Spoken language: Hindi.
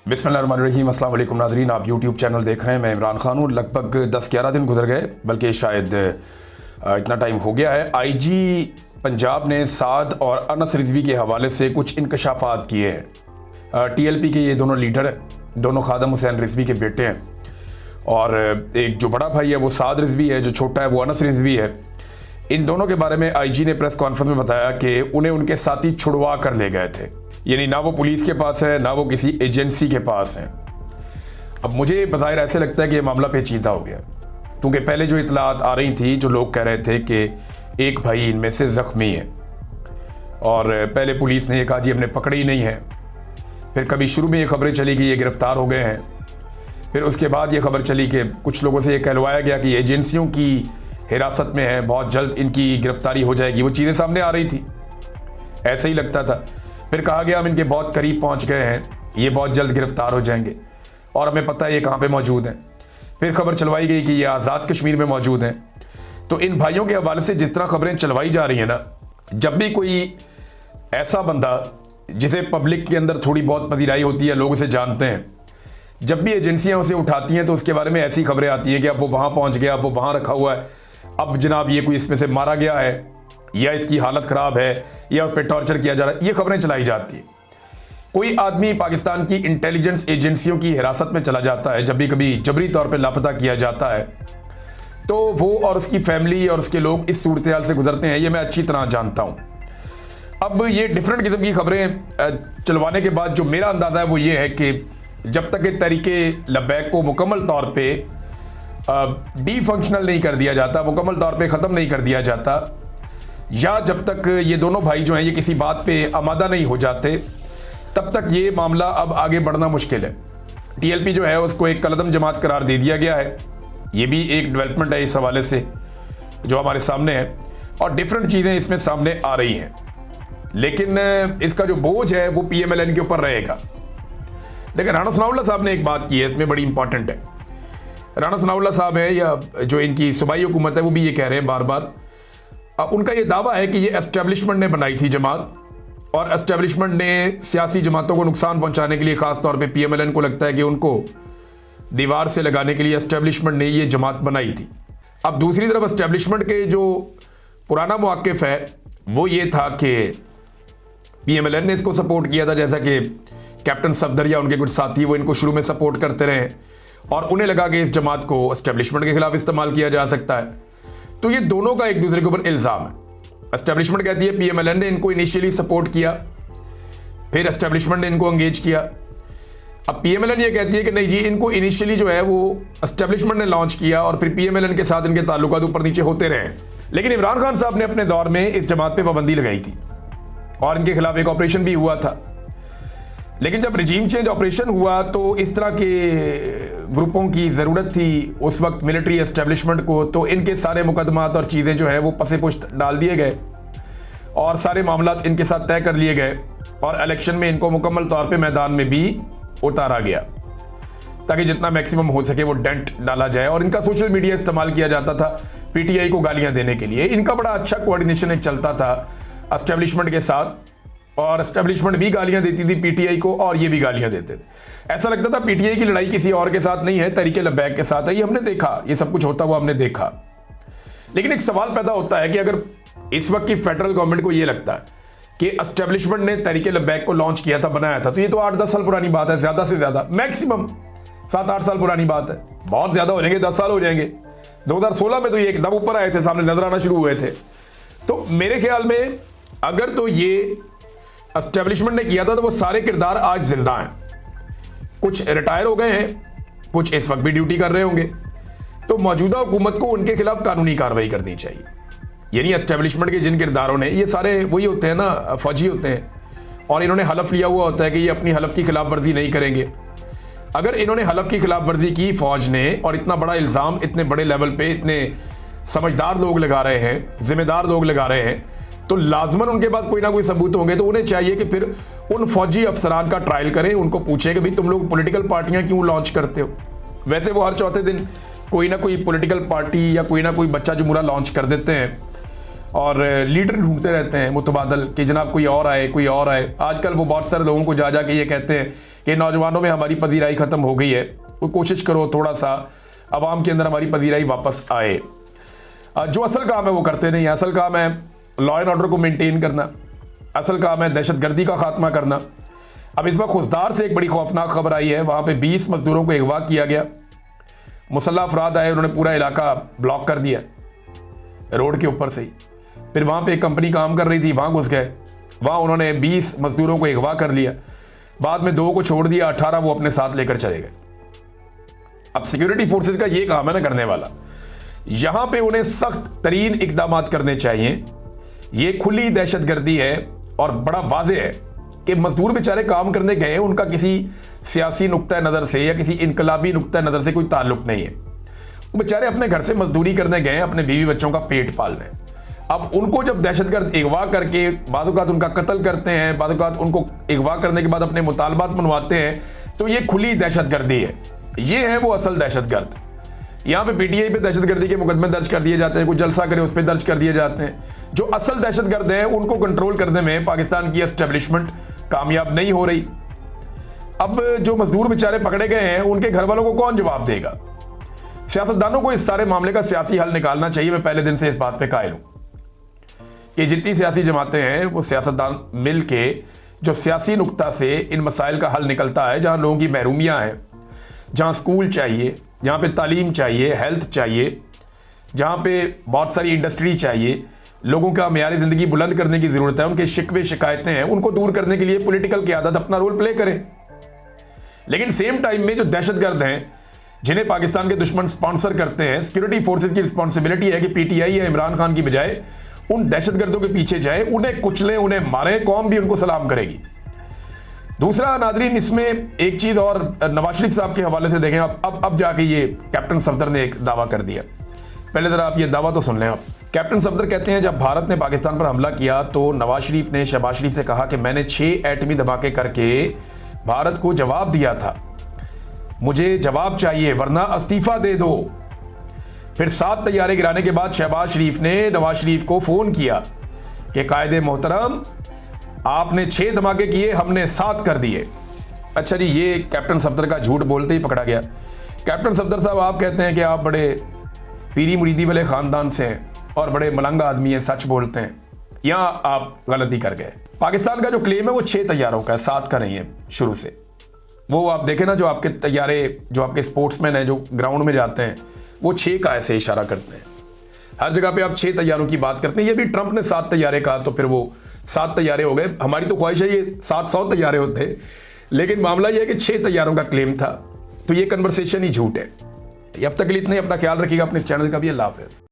बिस्मिल्लाहिर्रहमानिर्रहीम। अस्सलाम वालेकुम नाज़रीन, आप यूट्यूब चैनल देख रहे हैं। मैं इमरान खान हूँ। लगभग 10-11 दिन गुजर गए, बल्कि शायद इतना टाइम हो गया है। आईजी पंजाब ने साद और अनस रिजवी के हवाले से कुछ इंकशाफात किए हैं। टीएलपी के ये दोनों लीडर हैं, दोनों खादम हुसैन रिजवी के बेटे हैं, और एक जो बड़ा भाई है वो साद रिजवी है, जो छोटा है वो अनस रिजवी है। इन दोनों के बारे में आईजी ने प्रेस कॉन्फ्रेंस में बताया कि उन्हें उनके साथी छुड़वा कर ले गए थे, यानी ना वो पुलिस के पास है ना वो किसी एजेंसी के पास है। अब मुझे बज़ाहिर ऐसे लगता है कि ये मामला पेचीदा हो गया, क्योंकि पहले जो इतलात आ रही थी, जो लोग कह रहे थे कि एक भाई इनमें से ज़ख्मी है, और पहले पुलिस ने ये कहा जी हमने पकड़े ही नहीं है। फिर कभी शुरू में ये खबरें चली कि ये गिरफ्तार हो गए हैं। फिर उसके बाद ये खबर चली कि कुछ लोगों से ये कहलवाया गया कि एजेंसियों की हिरासत में है, बहुत जल्द इनकी गिरफ्तारी हो जाएगी। वो चीज़ें सामने आ रही थी, ऐसे ही लगता था। फिर कहा गया हम इनके बहुत करीब पहुंच गए हैं, ये बहुत जल्द गिरफ्तार हो जाएंगे, और हमें पता है ये कहाँ पे मौजूद हैं। फिर खबर चलवाई गई कि ये आज़ाद कश्मीर में मौजूद हैं। तो इन भाइयों के हवाले से जिस तरह खबरें चलवाई जा रही हैं ना, जब भी कोई ऐसा बंदा जिसे पब्लिक के अंदर थोड़ी बहुत पजीराई होती है, लोग उसे जानते हैं, जब भी एजेंसियां उसे उठाती हैं तो उसके बारे में ऐसी खबरें आती हैं कि अब वो वहाँ पहुँच गया, अब वो वहाँ रखा हुआ है, अब जनाब ये कोई इसमें से मारा गया है, या इसकी हालत ख़राब है, या उस पर टॉर्चर किया जा रहा है। ये खबरें चलाई जाती है। कोई आदमी पाकिस्तान की इंटेलिजेंस एजेंसियों की हिरासत में चला जाता है, जब भी कभी जबरी तौर पे लापता किया जाता है, तो वो और उसकी फैमिली और उसके लोग इस सूरत हाल से गुजरते हैं। ये मैं अच्छी तरह जानता हूँ। अब ये डिफरेंट किस्म की खबरें चलवाने के बाद जो मेरा अंदाज़ा है वो ये है कि जब तक ये तरीके लब्बैक को मुकम्मल तौर पर डी फंक्शनल नहीं कर दिया जाता, मुकम्मल तौर पर ख़त्म नहीं कर दिया जाता, या जब तक ये दोनों भाई जो हैं ये किसी बात पे आमादा नहीं हो जाते, तब तक ये मामला अब आगे बढ़ना मुश्किल है। टीएलपी जो है उसको एक कलदम जमात करार दे दिया गया है। ये भी एक डेवलपमेंट है इस हवाले से जो हमारे सामने है, और डिफरेंट चीज़ें इसमें सामने आ रही हैं। लेकिन इसका जो बोझ है वो PMLN के ऊपर रहेगा। देखिए, राणा सनाउल्लाह साहब ने एक बात की है, इसमें बड़ी इंपॉर्टेंट है। राणा सनाउल्लाह साहब है, या जो इनकी सूबाई हुकूमत है, वो भी ये कह रहे हैं बार बार, उनका ये दावा है कि ये एस्टेब्लिशमेंट ने बनाई थी जमात, और एस्टेब्लिशमेंट ने सियासी जमातों को नुकसान पहुंचाने के लिए, ख़ास तौर पे PMLN को लगता है कि उनको दीवार से लगाने के लिए एस्टेब्लिशमेंट ने ये जमात बनाई थी। अब दूसरी तरफ एस्टेब्लिशमेंट के जो पुराना मौक़िफ़ है वो ये था कि PMLN ने इसको सपोर्ट किया था, जैसा कि कैप्टन सफदर या उनके कुछ साथी वो इनको शुरू में सपोर्ट करते रहे, और उन्हें लगा कि इस जमात को एस्टेब्लिशमेंट के खिलाफ इस्तेमाल किया जा सकता है। तो ये दोनों का एक दूसरे के ऊपर इल्ज़ाम है। एस्टेब्लिशमेंट कहती है PMLN ने इनको इनिशियली सपोर्ट किया, फिर एस्टेब्लिशमेंट ने इनको एंगेज किया। अब PMLN ये कहती है कि नहीं जी, इनको इनिशियली जो है वो एस्टेब्लिशमेंट ने लॉन्च किया, और फिर PMLN के साथ इनके ताल्लुकात ऊपर नीचे होते रहे। लेकिन इमरान खान साहब ने अपने दौर में इस जमात पे पाबंदी लगाई थी, और इनके खिलाफ एक ऑपरेशन भी हुआ था। लेकिन जब रिजीम चेंज ऑपरेशन हुआ तो इस तरह के ग्रुपों की ज़रूरत थी उस वक्त मिलिट्री एस्टेब्लिशमेंट को, तो इनके सारे मुकदमात और चीज़ें जो है वो पसे पुश्त डाल दिए गए, और सारे मामलात इनके साथ तय कर लिए गए, और इलेक्शन में इनको मुकम्मल तौर पे मैदान में भी उतारा गया, ताकि जितना मैक्सिमम हो सके वो डेंट डाला जाए। और इनका सोशल मीडिया इस्तेमाल किया जाता था PTI को गालियाँ देने के लिए। इनका बड़ा अच्छा कोऑर्डिनेशन एक चलता था एस्टेब्लिशमेंट के साथ, और एस्टेब्लिशमेंट भी गालियां देती थी PTI को, और ये भी गालियां देते थे। ऐसा लगता था PTI की लड़ाई किसी और के साथ नहीं है, तरीके लब्बैक के साथ है। ये हमने देखा, ये सब कुछ होता हुआ हमने देखा। लेकिन एक सवाल पैदा होता है कि अगर इस वक्त की फेडरल गवर्नमेंट को ये लगता है कि एस्टेब्लिशमेंट ने तरीके लब्बैक को लॉन्च किया था, बनाया था, तो ये तो 8-10 साल पुरानी बात है, ज्यादा से ज्यादा मैक्सिमम 7-8 साल पुरानी बात है। बहुत ज्यादा हो जाएंगे, 10 साल हो जाएंगे। 2016 में तो ये एकदम ऊपर आए थे, सामने नजर आना शुरू हुए थे। तो मेरे ख्याल में अगर तो ये एस्टेब्लिशमेंट ने किया था तो वो सारे किरदार आज जिंदा हैं। कुछ रिटायर हो गए हैं, कुछ इस वक्त भी ड्यूटी कर रहे होंगे। तो मौजूदा हुकूमत को उनके खिलाफ कानूनी कार्रवाई करनी चाहिए। यानी एस्टेब्लिशमेंट के जिन किरदारों ने, ये सारे वही होते हैं ना, फौजी होते हैं, और इन्होंने हलफ लिया हुआ होता है कि ये अपनी हलफ की खिलाफ वर्जी नहीं करेंगे। अगर इन्होंने हलफ की खिलाफ वर्जी की फौज ने, और इतना बड़ा इल्ज़ाम इतने बड़े लेवल पे इतने समझदार लोग लगा रहे हैं, जिम्मेदार लोग लगा रहे हैं, तो लाजमन उनके पास कोई ना कोई सबूत होंगे। तो उन्हें चाहिए कि फिर उन फौजी अफसरान का ट्रायल करें, उनको पूछें कि भाई तुम लोग पॉलिटिकल पार्टियां क्यों लॉन्च करते हो। वैसे वो हर चौथे दिन कोई ना कोई पॉलिटिकल पार्टी या कोई ना कोई बच्चा जुमूरा लॉन्च कर देते हैं, और लीडर ढूंढते रहते हैं मुतबादल कि जनाब कोई और आए, कोई और आए। आजकल वो बहुत सारे लोगों को जा के ये कहते हैं कि नौजवानों में हमारी पजीराई ख़त्म हो गई है, वो कोशिश करो थोड़ा सा आवाम के अंदर हमारी पजीराई वापस आए। जो असल काम है वो करते नहीं। असल काम है लॉ एंड ऑर्डर को मेंटेन करना, असल काम है दहशतगर्दी का खात्मा करना। अब इस वक्त खुशदार से एक बड़ी खौफनाक खबर आई है, वहाँ पे 20 मजदूरों को अगवा किया गया। मुसल्लह अफराद आए, उन्होंने पूरा इलाका ब्लॉक कर दिया रोड के ऊपर से ही। फिर वहाँ पे एक कंपनी काम कर रही थी, वहाँ घुस गए, वहाँ उन्होंने 20 मजदूरों को अगवा कर लिया। बाद में 2 को छोड़ दिया, 18 वो अपने साथ लेकर चले गए। अब सिक्योरिटी फोर्सेज का ये काम है ना करने वाला, यहाँ पे उन्हें सख्त तरीन इकदाम करने चाहिए। ये खुली दहशतगर्दी है और बड़ा वाज़ेह है कि मजदूर बेचारे काम करने गए, उनका किसी सियासी नुक्ता नज़र से या किसी इनकलाबी नुक्ता नज़र से कोई ताल्लुक नहीं है। वो बेचारे अपने घर से मजदूरी करने गए अपने बीवी बच्चों का पेट पालने। अब उनको जब दहशतगर्द अगवा करके बाज़-औक़ात उनका कत्ल करते हैं, बाज़-औक़ात उनको अगवा करने के बाद अपने मुतालबात मनवाते हैं, तो ये खुली दहशतगर्दी है। ये है वो असल दहशतगर्द। यहाँ पे पीटीआई पे दहशतगर्दी के मुकदमे दर्ज कर दिए जाते हैं, कोई जलसा करे उस पर दर्ज कर दिए जाते हैं। जो असल दहशतगर्द हैं उनको कंट्रोल करने में पाकिस्तान की एस्टेब्लिशमेंट कामयाब नहीं हो रही। अब जो मजदूर बेचारे पकड़े गए हैं उनके घर वालों को कौन जवाब देगा? सियासतदानों को इस सारे मामले का सियासी हल निकालना चाहिए। मैं पहले दिन से इस बात पे कायल हूं कि जितनी सियासी जमातें हैं वो सियासतदान मिल के जो सियासी नुक्ता से इन मसाइल का हल निकलता है, जहां लोगों की महरूमियां हैं, जहां स्कूल चाहिए, जहाँ पे तालीम चाहिए, हेल्थ चाहिए, जहाँ पे बहुत सारी इंडस्ट्री चाहिए, लोगों का मेयार ज़िंदगी बुलंद करने की ज़रूरत है, उनके शिकवे शिकायतें हैं, उनको दूर करने के लिए पॉलिटिकल क़यादत अपना रोल प्ले करे। लेकिन सेम टाइम में जो दहशतगर्द हैं जिन्हें पाकिस्तान के दुश्मन स्पॉन्सर करते हैं, सिक्योरिटी फोर्सेज की रिस्पॉन्सिबिलिटी है कि पीटीआई या इमरान खान की बजाय उन दहशतगर्दों के पीछे जाए, उन्हें कुचलें, उन्हें मारें, कौम भी उनको सलाम करेगी। दूसरा नादरीन, इसमें एक चीज़ और नवाज शरीफ साहब के हवाले से देखें। अब जाके ये कैप्टन सफदर ने एक दावा कर दिया। पहले ज़रा आप ये दावा तो सुन लें। आप कैप्टन सफदर कहते हैं जब भारत ने पाकिस्तान पर हमला किया तो नवाज शरीफ ने शहबाज शरीफ से कहा कि मैंने 6 एटमी धमाके करके भारत को जवाब दिया था, मुझे जवाब चाहिए वरना इस्तीफा दे दो। फिर 7 तैयारे गिराने के बाद शहबाज शरीफ ने नवाज शरीफ को फ़ोन किया कि कायदे मोहतरम आपने 6 धमाके किए, हमने 7 कर दिए। अच्छा जी, ये कैप्टन सफदर का झूठ बोलते ही पकड़ा गया। कैप्टन सफदर साहब, आप कहते हैं कि आप बड़े पीरी मुरीदी वाले ख़ानदान से हैं और बड़े मलंगा आदमी हैं, सच बोलते हैं। यहाँ आप गलती कर गए। पाकिस्तान का जो क्लेम है वो 6 तैयारों का है, 7 का नहीं है शुरू से। वो आप देखें ना, जो आपके तैयारे, जो आपके स्पोर्ट्समैन हैं जो ग्राउंड में जाते हैं, वो 6 का ऐसे इशारा करते हैं। हर जगह पे आप 6 तैयारों की बात करते हैं। ये भी ट्रंप ने 7 तैयारे कहा तो फिर वो 7 तैयारे हो गए। हमारी तो ख्वाहिश है ये 700 तैयारे होते, लेकिन मामला ये है कि 6 तैयारों का क्लेम था, तो ये कन्वर्सेशन ही झूठ है। अब तक के लिए इतना ही। अपना ख्याल रखिएगा, अपने इस चैनल का भी। अल्लाह हाफ़िज़।